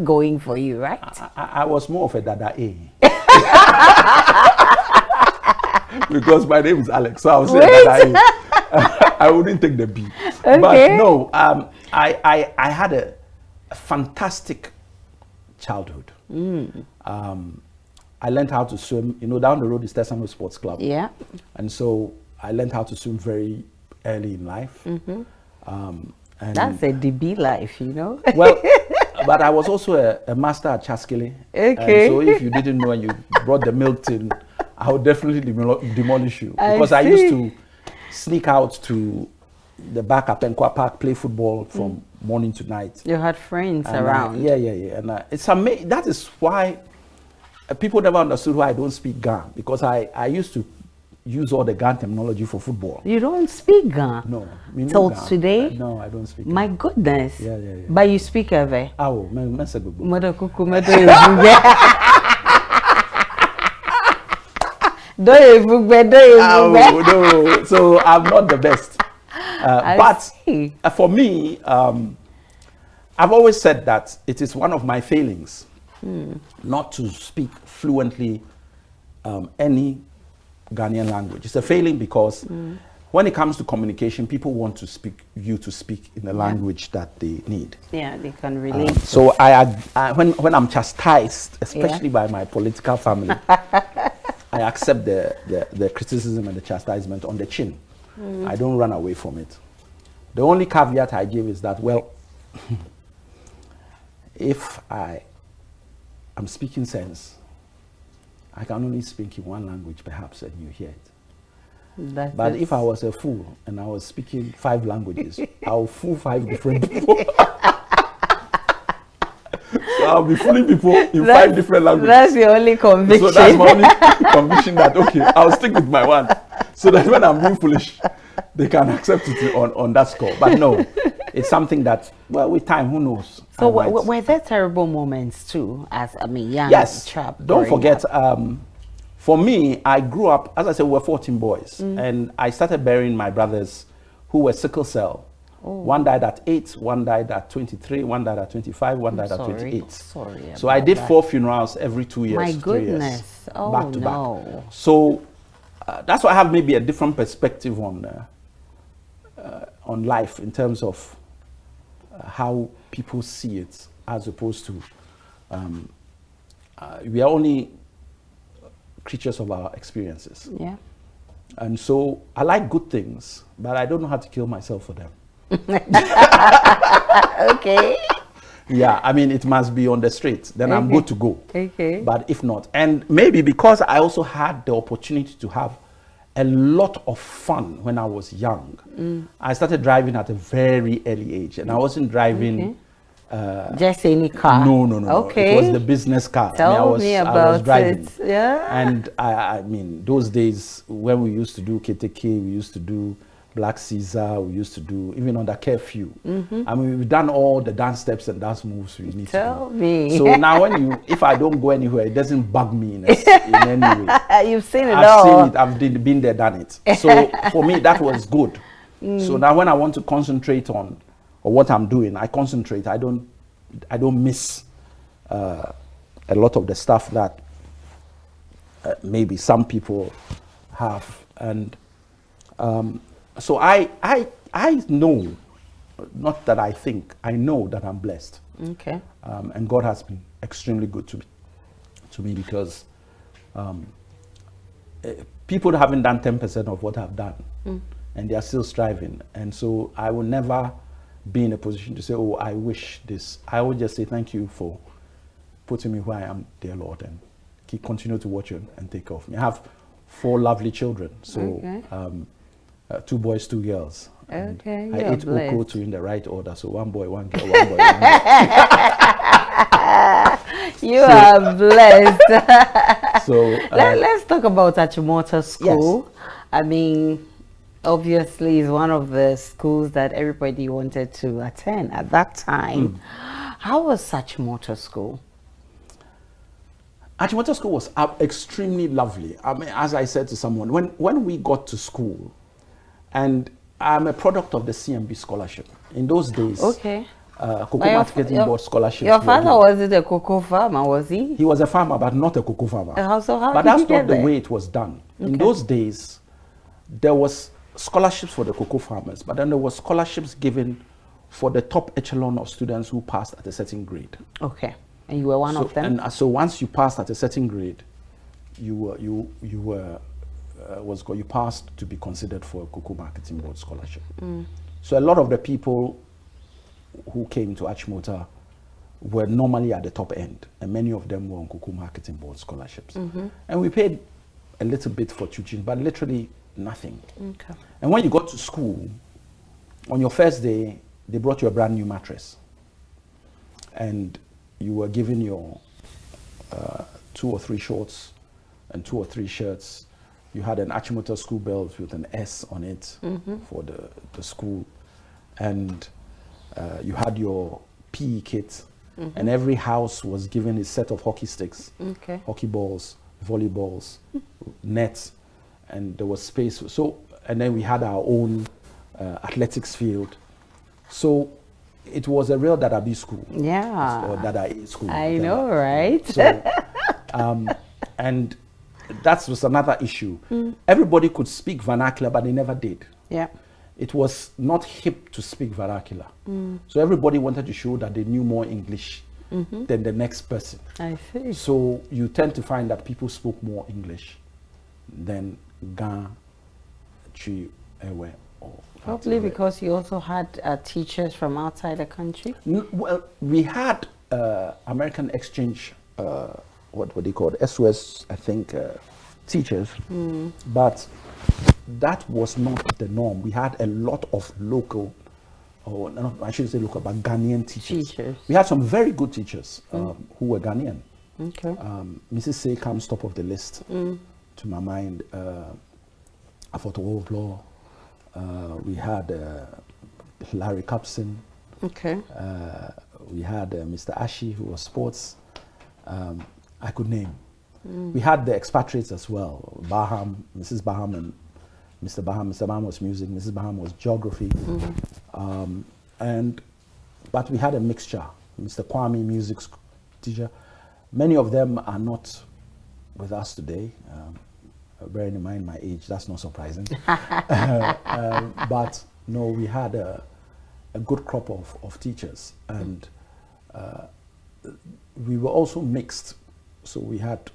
going for you, right? I was more of a Dada A. Because my name is Alex, so I was saying Dada A. I wouldn't take the B. Okay. But no, I had a fantastic childhood. I learned how to swim. You know, down the road is Tesano Sports Club. Yeah. And so I learned how to swim very early in life. And that's a DB life, you know. Well, but I was also a master at Chaskele. Okay. And so if you didn't know and you brought the milk tin, I would definitely demolish you. Because I used to sneak out to the back at Penkwa Park, play football from morning to night. You had friends around. Yeah. And it's amazing. That is why people never understood why I don't speak Ga, because I used to use all the Ga terminology for football. You don't speak Ga? No. Till today? No, I don't speak Ga. My goodness. Yeah. But you speak Eve? Oh, no. So I'm not the best. But for me, I've always said that it is one of my failings not to speak fluently any Ghanaian language. It's a failing because when it comes to communication, people want to speak in the language that they need. Yeah, they can relate. So when I'm chastised, especially by my political family, I accept the criticism and the chastisement on the chin. I don't run away from it. The only caveat I give is that, well, if I'm speaking sense, I can only speak in one language perhaps and you hear it. But if I was a fool and I was speaking 5 languages, I'll fool 5 different people. So I'll be fooling people in 5 different languages. That's your only conviction. So that's my only conviction that, okay, I'll stick with my one. So that when I'm being foolish, they can accept it on that score. But no, it's something that, well, with time, who knows? So were there terrible moments too, as young chap? Don't forget, for me, I grew up, as I said, we were 14 boys. And I started burying my brothers who were sickle cell. One died at 8, one died at 23, one died at 25, one died at 28. So I did 4 funerals every 2 years. My goodness. 3 years, back to back. So that's why I have maybe a different perspective on life in terms of how people see it, as opposed to we are only creatures of our experiences. Yeah. And so I like good things, but I don't know how to kill myself for them. Okay. Yeah, I mean, it must be on the straight. Then I'm good to go. Okay. But if not, and maybe because I also had the opportunity to have a lot of fun when I was young. I started driving at a very early age, and I wasn't driving just any car. No. Okay. It was the business car. Tell me about I was driving. it. Yeah. And I mean, those days when we used to do KTK, we used to do Black Caesar, we used to do even under curfew. I mean, we've done all the dance steps and dance moves we need to do. Tell me. So now if I don't go anywhere, it doesn't bug me in any way. You've seen it I've all. seen it, I've been there, done it. So for me, that was good. So now when I want to concentrate on what I'm doing, I concentrate. I don't miss a lot of the stuff that maybe some people have. And so I know, not that I think, I know that I'm blessed. Okay. And God has been extremely good to me because people haven't done 10% of what I've done, and they are still striving. And so I will never be in a position to say, oh, I wish this. I will just say thank you for putting me where I am, dear Lord, and continue to watch you and take care of me. I have 4 lovely children, so 2 boys, 2 girls. Okay, I ate Oko in the right order, so 1 boy, 1 girl, 1 boy, 1 girl. You are blessed. So let's talk about Achimota School. Yes. I mean, obviously, it's one of the schools that everybody wanted to attend at that time. How was Achimota School? Achimota School was extremely lovely. I mean, as I said to someone, when we got to school, and I'm a product of the CMB scholarship. In those days, cocoa marketing board scholarships. Your father wasn't a cocoa farmer, was he? He was a farmer, but not a cocoa farmer. So how but did that's he get not the there? way it was done. In those days, there was scholarships for the cocoa farmers, but then there was scholarships given for the top echelon of students who passed at a certain grade. Okay, and you were one of them. And so once you passed at a certain grade, you passed to be considered for a cocoa marketing board scholarship. So a lot of the people who came to Achimota were normally at the top end, and many of them were on cocoa marketing board scholarships. And we paid a little bit for tuition, but literally nothing. Okay. And when you got to school, on your first day, they brought you a brand new mattress, and you were given your 2 or 3 shorts and 2 or 3 shirts. You had an Achimota School belt with an S on it for the school, and you had your PE kit, and every house was given a set of hockey sticks, hockey balls, volleyballs, nets, and there was space. So, and then we had our own athletics field. So it was a real Dadabi school. Yeah. Or Dada school. I know, right? So, and that was another issue. Everybody could speak vernacular, but they never did. Yeah. It was not hip to speak vernacular. So everybody wanted to show that they knew more English than the next person. I see. So you tend to find that people spoke more English than Ga, Chi, Ewe, or Probably because you also had teachers from outside the country. Well, we had American exchange, what were they called? SOS, I think, teachers. But that was not the norm. We had a lot of local, or not, I shouldn't say local, but Ghanaian teachers. We had some very good teachers who were Ghanaian. Okay. Mrs. Say comes top of the list to my mind. Afoto Law. We had Larry Capson. Okay. We had Mr. Ashi, who was sports. I could name. We had the expatriates as well. Baham, Mrs. Baham, and Mr. Baham. Mr. Baham was music. Mrs. Baham was geography. But we had a mixture. Mr. Kwame, music teacher. Many of them are not with us today. Bearing in mind my age, that's not surprising. But no, we had a good crop of teachers, and we were also mixed. So we had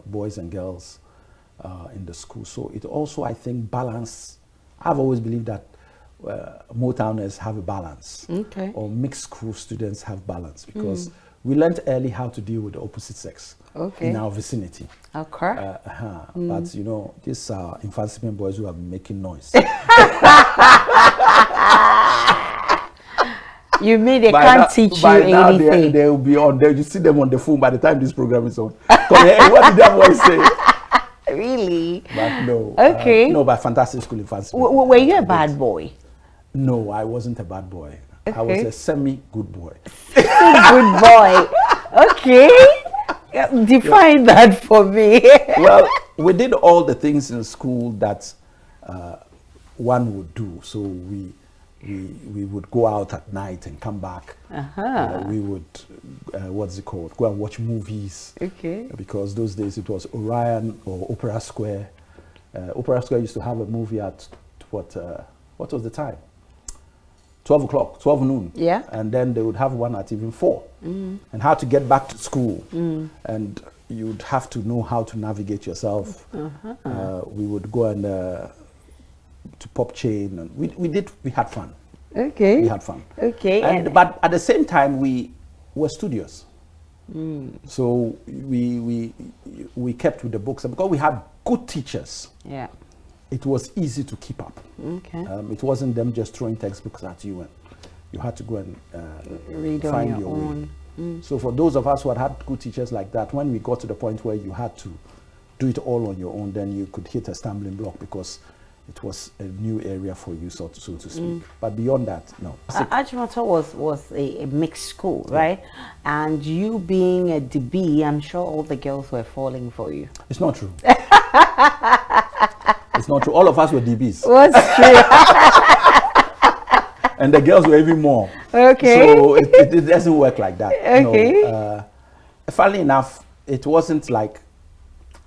boys and girls in the school. So it also, I think, balance. I've always believed that Motowners have a balance, or mixed school students have balance, because we learned early how to deal with the opposite sex in our vicinity. Okay. But you know, these are infancy boys who are making noise. You mean they can't teach you anything? They'll be on there. You see them on the phone by the time this program is on. Hey, what did that boy say? Really? But no. Okay. No, but fantastic school infancy. Were you a bad boy? No, I wasn't a bad boy. I was a semi-good boy. Good boy. Okay. Define that for me. Well, we did all the things in school that one would do. So we would go out at night and come back. We would, what's it called? Go and watch movies. Okay. Because those days it was Orion or Opera Square. Opera Square used to have a movie at what was the time? 12 o'clock, 12 noon. Yeah. And then they would have one at even 4. And how to get back to school. And you'd have to know how to navigate yourself. We would go and to pop chain, and we had fun. Okay. We had fun. Okay. But at the same time, we were studious. So we kept with the books, and because we had good teachers. Yeah. It was easy to keep up. Okay. It wasn't them just throwing textbooks at you, and you had to go and read find on your own. way. So for those of us who had had good teachers like that, when we got to the point where you had to do it all on your own, then you could hit a stumbling block, because it was a new area for you, so to speak. But beyond that, no. Achimota was a mixed school, right? And you being a DB, I'm sure all the girls were falling for you. It's not true. It's not true. All of us were DBs. What's true? and the girls were even more. Okay. So it doesn't work like that. Okay. No, funnily enough, it wasn't like,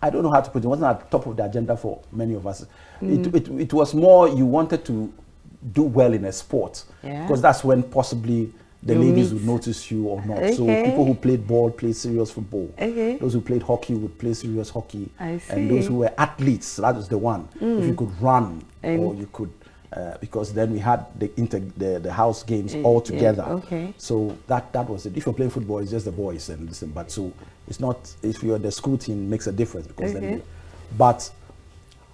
I don't know how to put it, wasn't at the top of the agenda for many of us. It was more you wanted to do well in a sport, because that's when possibly the ladies would notice you or not. So people who played ball played serious football. Those who played hockey would play serious hockey. And those who were athletes, that was the one. If you could run or you could, because then we had the house games all together. So that was it. If you're playing football, it's just the boys and listen. But so it's not, if you're the school team, it makes a difference because then. But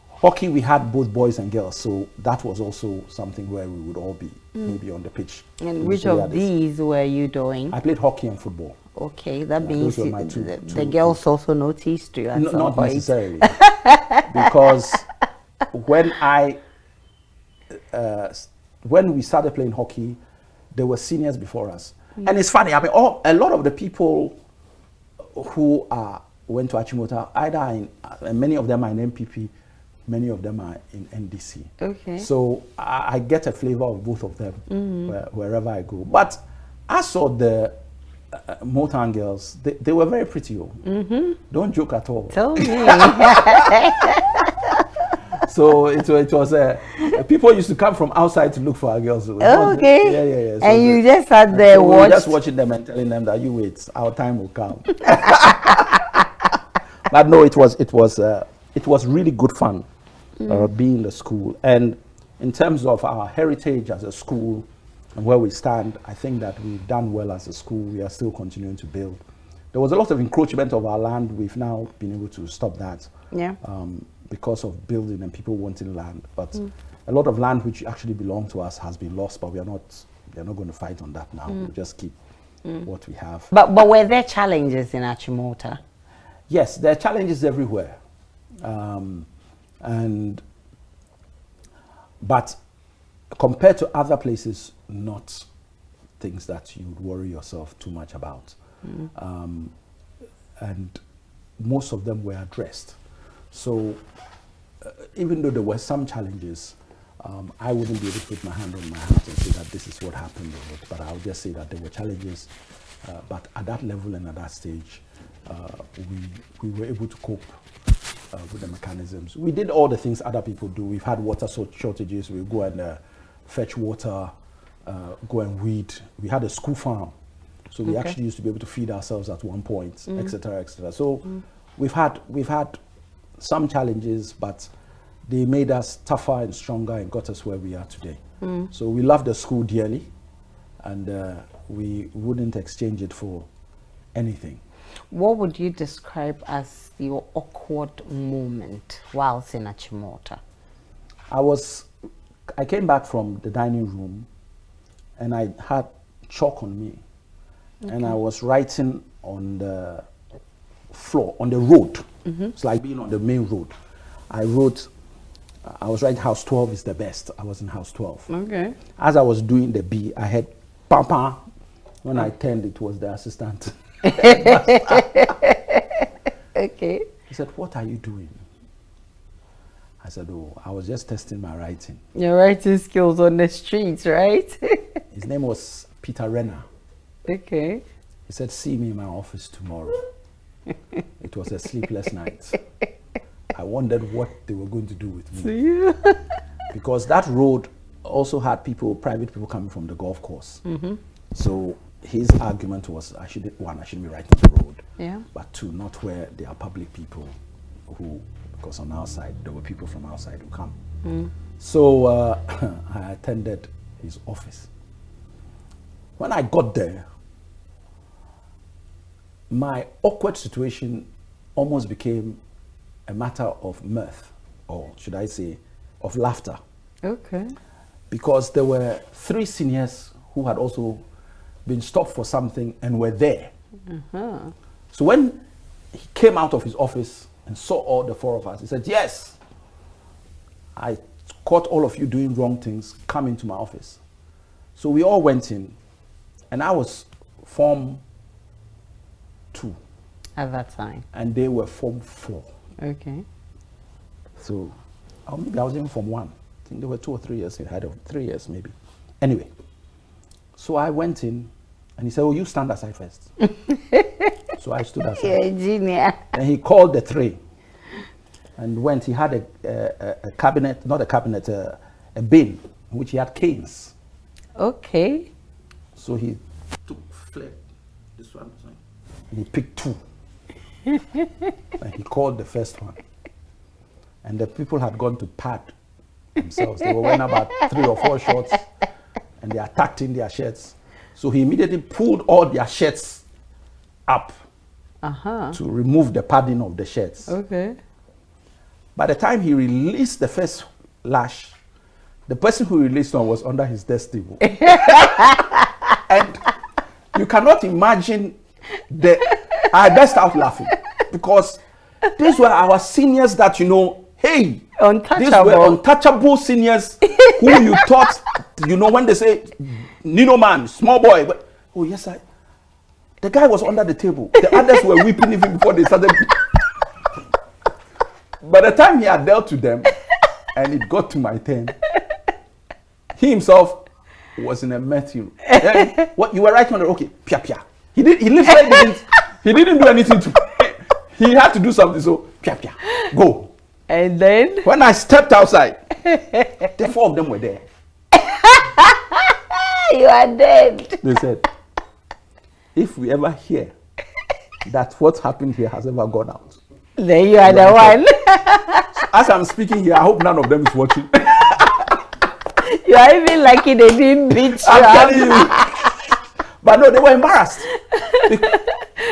hockey, we had both boys and girls, so that was also something where we would all be maybe on the pitch. And which of these were you doing? I played hockey and football. Okay, that means the girls also noticed you at some not point. Necessarily, because when when we started playing hockey, there were seniors before us, and it's funny. I mean, a lot of the people who went to Achimota, either many of them are in MPP. Many of them are in NDC. Okay. So I get a flavor of both of them wherever I go. But I saw the Motown girls. They were very pretty. Don't joke at all. Tell me. So it was people used to come from outside to look for our girls. Okay. Yeah. So and you just sat there so watching. Just watching them and telling them that you wait, our time will come. But no, it was really good fun being in the school. And in terms of our heritage as a school and where we stand, I think that we've done well as a school. We are still continuing to build. There was a lot of encroachment of our land. We've now been able to stop that because of building and people wanting land. But a lot of land which actually belonged to us has been lost, but they're not going to fight on that now. We'll just keep what we have. But were there challenges in Achimota? Yes, there are challenges everywhere. But compared to other places, not things that you would worry yourself too much about. And most of them were addressed. So even though there were some challenges, I wouldn't be able to put my hand on my heart and say that this is what happened, but I would just say that there were challenges. But at that level and at that stage, we were able to cope with the mechanisms. We did all the things other people do. We've had water shortages. We go and fetch water, go and weed. We had a school farm, so we actually used to be able to feed ourselves at one point, etc., etc. So we've had some challenges, but they made us tougher and stronger and got us where we are today. So we love the school dearly, and we wouldn't exchange it for anything. What would you describe as your awkward moment whilst in Achimota? I came back from the dining room and I had chalk on me, and I was writing on the floor, on the road. It's like being on the main road. I was writing house 12 is the best. I was in house 12. Okay. As I was doing the B, I had Papa. When I turned, it was the assistant. Okay. He said, "What are you doing?" I said, "Oh, I was just testing my writing." Your writing skills on the streets, right? His name was Peter Renner. Okay. He said, "See me in my office tomorrow." It was a sleepless night. I wondered what they were going to do with me. Because that road also had private people coming from the golf course. So his argument was, I shouldn't be writing on the road. But two, not where there are public people because on our side, there were people from outside who come. So I attended his office. When I got there, my awkward situation almost became a matter of mirth, or should I say, of laughter. Okay. Because there were 3 seniors who had also been stopped for something and were there. So when he came out of his office and saw all the 4 of us, he said, "Yes, I caught all of you doing wrong things. Come into my office." So we all went in, and I was Form 2 at that time, and they were Form 4. Okay. So maybe I was in Form 1. I think they were 2 or 3 years ahead of 3 years maybe. Anyway, So I went in, and he said, "Oh, you stand aside first." So I stood aside. You're a genius. And he called the tray, and went. He had a cabinet, not a cabinet, a bin, in which he had canes. Okay. So he fled this one, and he picked two. And he called the first one. And the people had gone to pad themselves. They were wearing about 3 or 4 shorts, and they are tucked in their shirts. So he immediately pulled all their shirts up to remove the padding of the shirts. Okay. By the time he released the first lash, the person who released one was under his desk table. And you cannot imagine I burst out laughing, because these were our seniors that, you know, hey, these were untouchable seniors who you thought, you know, when they say, Nino man, small boy, but, oh yes, the guy was under the table. The others were weeping even before they started. By the time he had dealt to them, and it got to my turn, he himself was in a Matthew. What you were writing on the okay, pia pia. He literally didn't. He didn't do anything to. He had to do something. So pia pia, go. And then when I stepped outside, the 4 of them were there. You are dead. They said, if we ever hear that what happened here has ever gone out, then you are the one. So as I'm speaking here, I hope none of them is watching. You are even lucky they didn't beat you. I'm telling you. But no, they were embarrassed.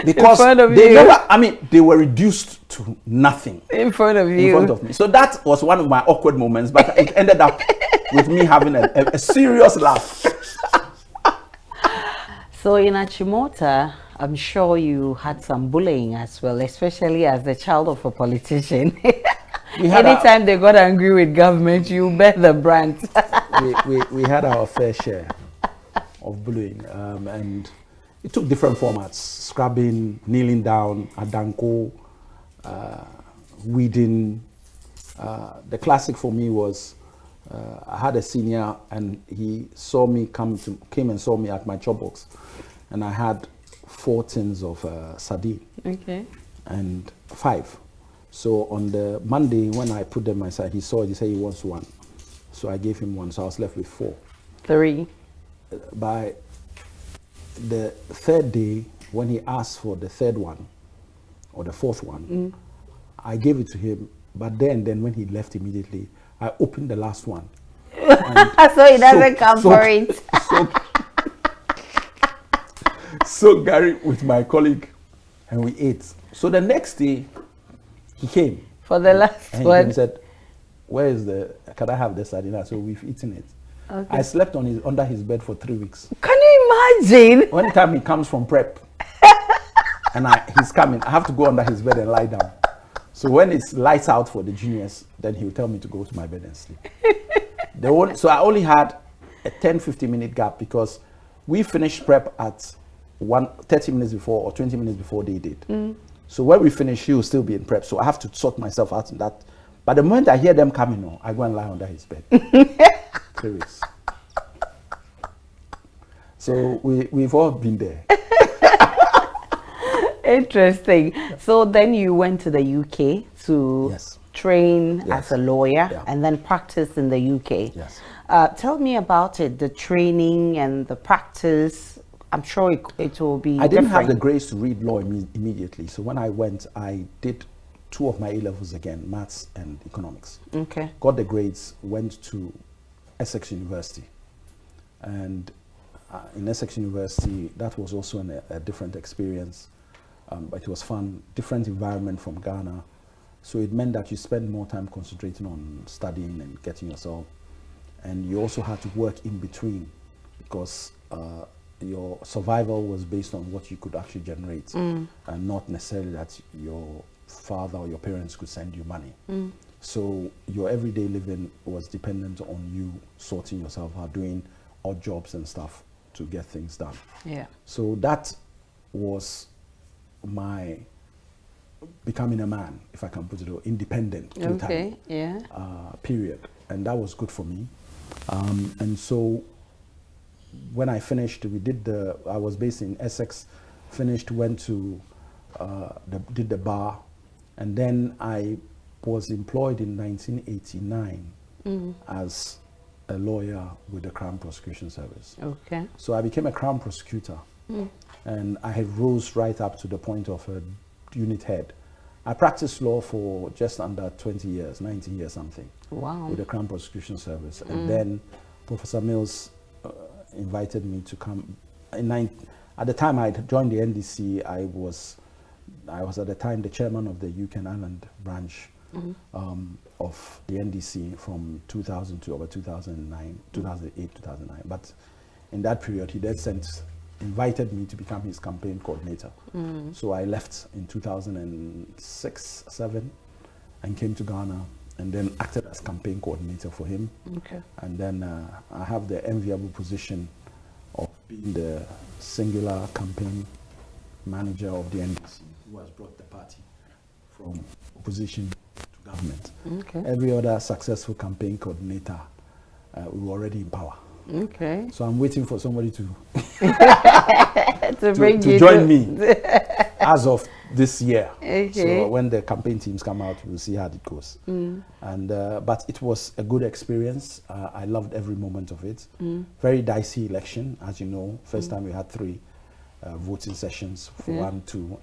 Because they never, I mean, they were reduced to nothing. In front of you. In front of me. So that was one of my awkward moments, but it ended up with me having a serious laugh. So in Achimota, I'm sure you had some bullying as well, especially as the child of a politician. Anytime they got angry with government, you bear the brunt. we had our fair share of bullying, and it took different formats: scrubbing, kneeling down, adanko, weeding. The classic for me was I had a senior, and he saw me came and saw me at my chop box, and I had 4 tins of sardine, and 5. So on the Monday when I put them aside, he saw it. He said he wants 1, so I gave him 1. So I was left with 4. 3. By the 3rd day, when he asked for the 3rd one or the 4th one, I gave it to him. But then when he left immediately, I opened the last one. So he doesn't come for it. So Gary with my colleague, and we ate. So the next day, he came for the last one. He said, "Where is can I have the sardine?" So we've eaten it. Okay. I slept under his bed for 3 weeks. Can you imagine? Anytime he comes from prep, and he's coming, I have to go under his bed and lie down. So when it's lights out for the juniors, then he'll tell me to go to my bed and sleep. So I only had a 10-15 minute gap, because we finished prep at 30 minutes before or 20 minutes before they did. So when we finish, he will still be in prep. So I have to sort myself out in that. But the moment I hear them coming, I go and lie under his bed. 3 weeks. So we've all been there. Interesting. So then you went to the UK to train as a lawyer and then practice in the UK. Yes. Tell me about it, the training and the practice. I'm sure it will be I didn't have the grace to read law immediately. So when I went, I did 2 of my A-levels again, maths and economics. Okay. Got the grades, went to Essex University. And in Essex University, that was also a different experience. But it was fun, different environment from Ghana. So it meant that you spend more time concentrating on studying and getting yourself. And you also had to work in between, because your survival was based on what you could actually generate, and not necessarily that your father or your parents could send you money. So your everyday living was dependent on you sorting yourself out, doing odd jobs and stuff to get things done. Yeah. So that was my becoming a man, if I can put it, independent Okay. Yeah. period, and that was good for me. And so when I finished, I was based in Essex, finished, went to, did the bar, and then I was employed in 1989 as a lawyer with the Crown Prosecution Service. Okay. So I became a Crown Prosecutor, and I had rose right up to the point of a unit head. I practiced law for just under 20 years, 19 years something. Wow. With the Crown Prosecution Service. And then Professor Mills invited me to come. At the time I had joined the NDC, I was at the time the chairman of the UK and Ireland branch of the NDC from 2000 to over 2009, 2008, 2009. But in that period, he then invited me to become his campaign coordinator. So I left in 2006, 2007, and came to Ghana, and then acted as campaign coordinator for him. Okay. And then I have the enviable position of being the singular campaign manager of the NDC, who has brought the party from opposition to government. Okay. Every other successful campaign coordinator, we were already in power. Okay. So I'm waiting for somebody to to join me as of this year. Okay. So when the campaign teams come out, we'll see how it goes. And but it was a good experience. I loved every moment of it. Very dicey election, as you know. First time we had 3 voting sessions, for 1, 2,